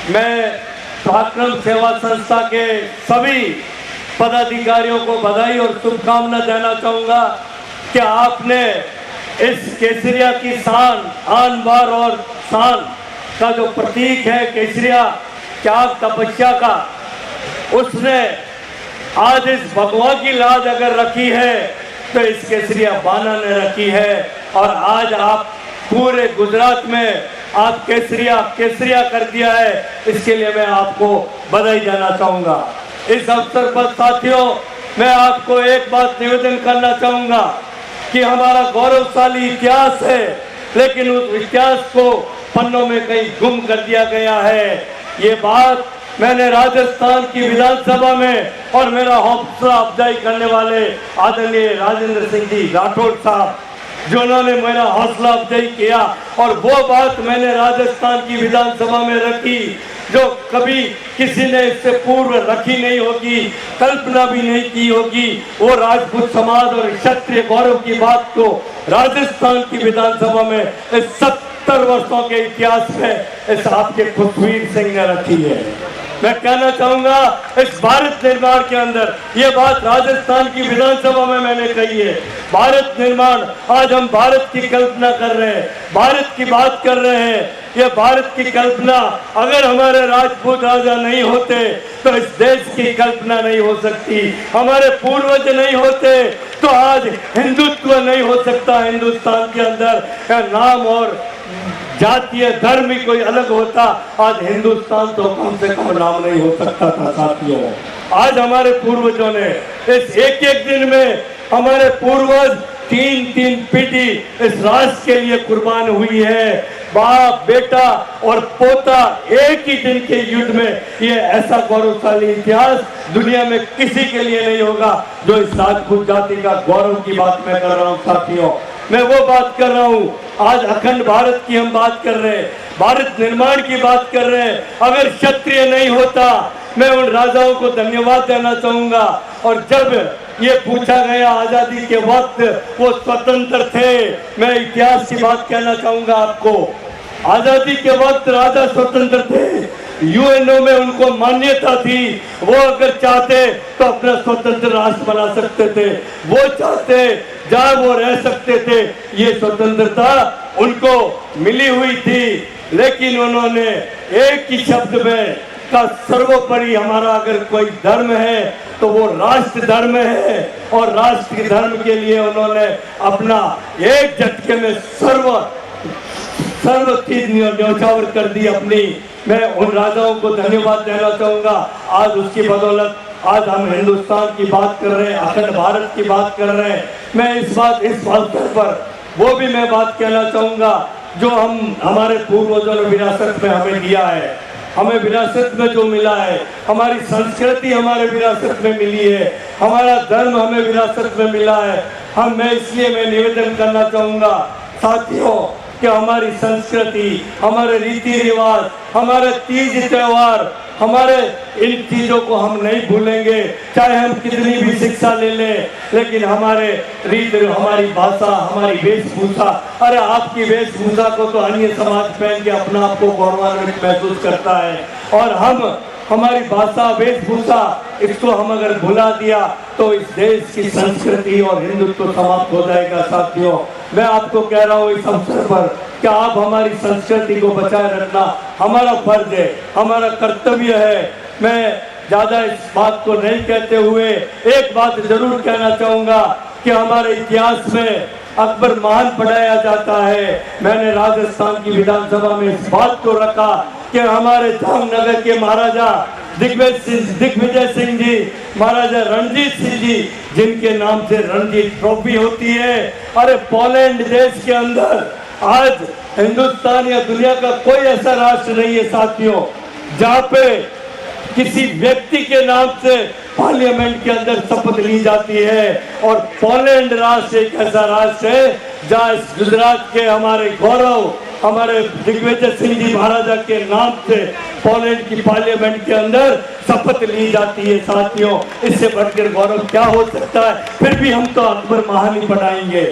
मैं पराक्रम सेवा संस्था के सभी पदाधिकारियों को बधाई और शुभकामना देना चाहूँगा कि आपने इस केसरिया की शान, आन बार और शान का जो प्रतीक है केसरिया, त्याग तपस्या का, उसने आज इस भगवा की लाज अगर रखी है तो इस केसरिया बाना ने रखी है। और आज आप पूरे गुजरात में आप केसरिया कर दिया है, इसके लिए मैं आपको बधाई देना चाहूँगा। इस अवसर पर साथियों, मैं आपको एक बात निवेदन करना चाहूँगा कि हमारा गौरवशाली इतिहास है, लेकिन उस इतिहास को पन्नों में कहीं गुम कर दिया गया है। ये बात मैंने राजस्थान की विधानसभा में और मेरा हौसला अफजाई करने वाले आदरणीय राजेंद्र सिंह जी राठौड़ साहब, जिन्होंने मेरा हौसला अफजाई किया, और वो बात मैंने राजस्थान की विधानसभा में रखी जो कभी किसी ने इससे पूर्व रखी नहीं होगी, कल्पना भी नहीं की होगी। वो राजपूत समाज और क्षत्रिय गौरव की बात को राजस्थान की विधानसभा में इस 70 वर्षों के इतिहास में इस आपके खुशवीर सिंह ने रखी है। मैं कहना चाहूंगा, इस भारत निर्माण के अंदर ये बात राजस्थान की विधानसभा में मैंने कही है। भारत निर्माण, आज हम भारत की कल्पना कर रहे हैं, भारत की बात कर रहे हैं। ये भारत की कल्पना अगर हमारे राजपूत राजा नहीं होते तो इस देश की कल्पना नहीं हो सकती। हमारे पूर्वज नहीं होते तो आज हिंदुत्व नहीं हो सकता हिंदुस्तान के अंदर। नाम और जातीय धर्म ही कोई अलग होता, आज हिंदुस्तान तो कम से कम नाम नहीं हो सकता था साथियों। आज हमारे पूर्वजों ने इस एक दिन में, हमारे पूर्वज 3 पीढ़ी इस राष्ट्र के लिए कुर्बान हुई है। बाप, बेटा और पोता एक ही दिन के युद्ध में, ये ऐसा गौरवशाली इतिहास दुनिया में किसी के लिए नहीं होगा जो इस राजपूत जाति का गौरव की बात मैं कर रहा हूँ साथियों। मैं वो बात कर रहा हूँ, आज अखंड भारत की हम बात कर रहे हैं, भारत निर्माण की बात कर रहे हैं। अगर क्षत्रिय नहीं होता, मैं उन राजाओं को धन्यवाद देना चाहूंगा। और जब ये पूछा गया आजादी के वक्त वो स्वतंत्र थे, मैं इतिहास की बात कहना चाहूंगा आपको। आजादी के वक्त राजा स्वतंत्र थे, यूएनओ में उनको मान्यता थी। वो अगर चाहते तो अपना स्वतंत्र राष्ट्र बना सकते थे, वो चाहते जहां वो रह सकते थे। ये स्वतंत्रता उनको मिली हुई थी, लेकिन उन्होंने एक ही शब्द में का सर्वोपरि हमारा अगर कोई धर्म है तो वो राष्ट्र धर्म है, और राष्ट्र धर्म के लिए उन्होंने अपना एक झटके में सर्व चीज न्यौछावर कर दी अपनी। मैं उन राजाओं को धन्यवाद देना चाहूंगा। आज उसकी बदौलत आज हम हिंदुस्तान की बात कर रहे हैं, अखंड भारत की बात कर रहे हैं। मैं इस अवसर पर वो भी मैं बात कहना चाहूंगा जो हमारे पूर्वजों ने विरासत में हमें दिया है, हमें विरासत में जो मिला है, हमारी संस्कृति हमारे विरासत में मिली है, हमारा धर्म हमें विरासत में मिला है। मैं निवेदन करना चाहूंगा साथियों कि हमारी संस्कृति, हमारे रीति रिवाज, हमारे तीज त्योहार, हमारे इन चीजों को हम नहीं भूलेंगे, चाहे हम कितनी भी शिक्षा ले लें। लेकिन हमारे हमारी भाषा, हमारी वेशभूषा, अरे आपकी वेशभूषा को तो अन्य समाज पहन के अपना आपको गौरवान्वित महसूस करता है, और हमारी भाषा, वेशभूषा, इसको हम अगर भुला दिया तो इस देश की संस्कृति और हिंदुत्व समाप्त हो जाएगा साथियों। मैं आपको कह रहा हूँ इस अवसर पर कि आप हमारी संस्कृति को बचाए रखना हमारा फर्ज है, हमारा कर्तव्य है। मैं ज्यादा इस बात को नहीं कहते हुए एक बात जरूर कहना चाहूंगा कि हमारे इतिहास में अकबर महान पढ़ाया जाता है। मैंने राजस्थान की विधानसभा में इस बात को रखा कि हमारे जामनगर के महाराजा दिग्विजय सिंह जी, महाराजा रणजीत सिंह जी, जिनके नाम से रणजीत ट्रॉफी होती है। अरे पोलैंड देश के अंदर आज हिंदुस्तान या दुनिया का कोई ऐसा राष्ट्र नहीं है साथियों जहाँ पे किसी व्यक्ति के नाम से पार्लियामेंट के अंदर शपथ ली जाती है। और पोलैंड राष्ट्र एक ऐसा राष्ट्र है जहाँ इस गुजरात के हमारे गौरव, हमारे दिग्विजय सिंह जी महाराजा के नाम से पोलैंड की पार्लियामेंट के अंदर शपथ ली जाती है साथियों। इससे बढ़कर गौरव क्या हो सकता है। फिर भी हम तो अकबर महान ही पढ़ाएंगे।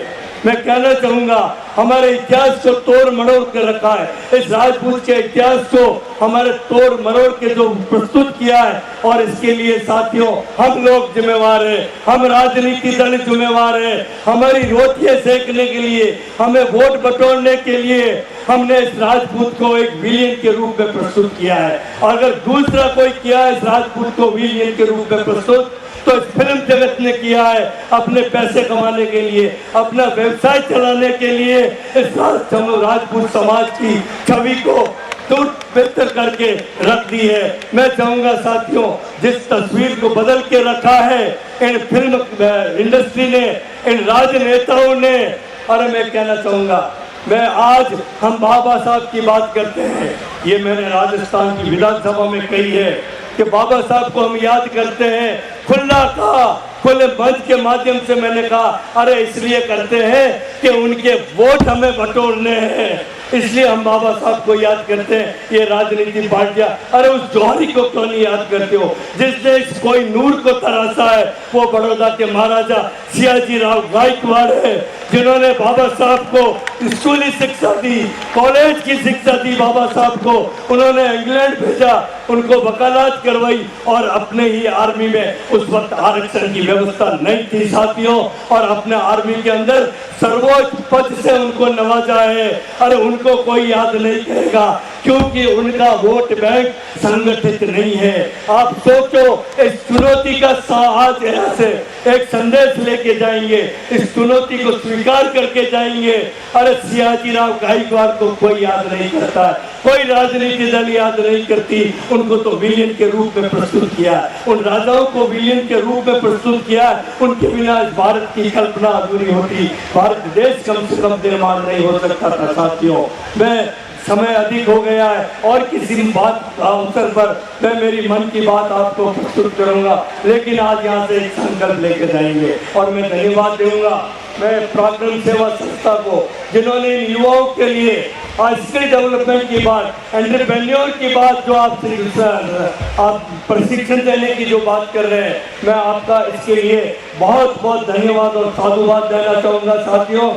मैं कहना चाहूंगा हमारे इतिहास को तोड़ मरोड़ कर रखा है। इस राजपूत के इतिहास को हमारे तोड़ मरोड़ के जो प्रस्तुत किया है, और इसके लिए साथियों हम लोग जिम्मेवार हैं, हम राजनीति दल जिम्मेवार हैं। हमारी रोटियां सेकने के लिए, हमें वोट बटोरने के लिए हमने इस राजपूत को एक विलेन के रूप में प्रस्तुत किया है। अगर दूसरा कोई किया है इस राजपूत को विलेन के रूप में प्रस्तुत, तो इस फिल्म जगत ने किया है अपने पैसे कमाने के लिए, अपना व्यवसाय चलाने के लिए इस राजपूत समाज की छवि को दूर बेहतर करके रख दी है। मैं चाहूंगा साथियों, जिस तस्वीर को बदल के रखा है इन फिल्म इंडस्ट्री ने, इन राजनेताओं ने, और मैं कहना चाहूंगा मैं आज हम बाबा साहब की बात करते हैं, ये मैंने राजस्थान की विधानसभा में कही है कि बाबा साहब को हम याद करते हैं। खुले मंच के माध्यम से मैंने कहा, अरे इसलिए करते हैं कि उनके वोट हमें बटोरने हैं, इसलिए हम बाबा साहब को याद करते हैं। ये राजनीति पार्टियां, अरे उस जौहरी को क्यों नहीं याद करते हो जिसने कोई नूर को तराशा है? वो बड़ौदा के महाराजा सियाजी राव गायकवाड़ है, जिन्होंने बाबा साहब को स्कूली शिक्षा दी, कॉलेज की शिक्षा दी। बाबा साहब को उन्होंने इंग्लैंड भेजा, उनको वकालत करवाई, और अपने ही आर्मी में उस वक्त आरक्षण की व्यवस्था नहीं थी साथियों, और अपने आर्मी के अंदर सर्वोच्च पद से उनको नवाजा है। अरे उनको कोई याद नहीं करेगा क्योंकि उनका वोट बैंक संगठित नहीं है। आप सोचो, इस चुनौती का आज ऐसे एक संदेश लेके जाएंगे, इस चुनौती को स्वीकार करके जाएंगे। अरे सियाजी राव गायकवाड़ को कोई याद नहीं करता, कोई राजनीति दल याद नहीं करती। उनको तो विलेन के रूप में प्रस्तुत किया, उन राजाओं को विलेन के रूप में प्रस्तुत किया। उनके बिना इस भारत की कल्पना अधूरी होती, भारत देश कम से कम निर्माण नहीं हो सकता था साथियों। मैं समय अधिक हो गया है और किसी बात अवसर पर मैं मेरी मन की बात आपको प्रस्तुत करूंगा, लेकिन आज यहाँ से एक संकल्प लेकर जाएंगे। और मैं धन्यवाद दूंगा मैं पराक्रम सेवा संस्था को, जिन्होंने इन युवाओं के लिए स्किल डेवलपमेंट की बात, एंटरप्रेन्योर की बात, जो आप प्रशिक्षण देने की जो बात कर रहे हैं, मैं आपका इसके लिए बहुत बहुत धन्यवाद और साधुवाद देना चाहूँगा साथियों।